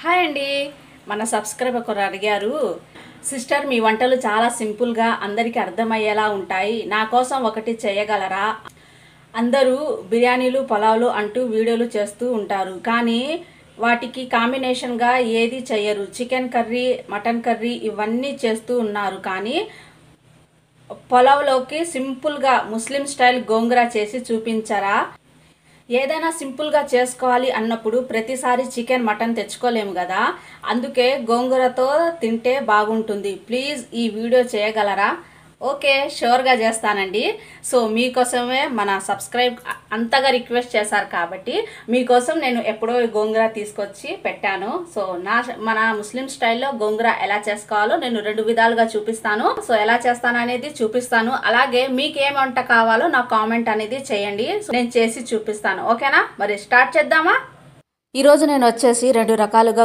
Hi అండి. మన subscriber ఒకరు అడిగారు, సిస్టర్ మీ వంటలు చాలా సింపుల్గా అందరికీ అర్థమయ్యేలా ఉంటాయి, నా కోసం ఒకటి చేయగలరా? అందరూ బిర్యానీలు పులావులు అంటూ వీడియోలు చేస్తూ ఉంటారు, కానీ వాటికి కాంబినేషన్గా ఏది చేయరు. చికెన్ కర్రీ, మటన్ కర్రీ ఇవన్నీ చేస్తూ ఉన్నారు, కానీ పులావులోకి సింపుల్గా ముస్లిం స్టైల్ గోంగూర చేసి చూపించరా? ఏదైనా సింపుల్గా చేసుకోవాలి అన్నప్పుడు ప్రతిసారి చికెన్ మటన్ తెచ్చుకోలేము కదా, అందుకే గోంగూరతో తింటే బాగుంటుంది. ప్లీజ్ ఈ వీడియో చేయగలరా? ఓకే, షూర్గా చేస్తానండి. సో మీకోసమే మన సబ్స్క్రైబ్ అంతగా రిక్వెస్ట్ చేశారు కాబట్టి మీకోసం నేను ఎప్పుడో గోంగూర తీసుకొచ్చి పెట్టాను. సో మన ముస్లిం స్టైల్లో గోంగూర ఎలా చేసుకోవాలో నేను 2 విధాలుగా చూపిస్తాను. సో ఎలా చేస్తాను అనేది చూపిస్తాను. అలాగే మీకు ఏం వంట కావాలో నా కామెంట్ అనేది చేయండి, నేను చేసి చూపిస్తాను. ఓకేనా, మరి స్టార్ట్ చేద్దామా? ఈరోజు నేను వచ్చేసి 2 రకాలుగా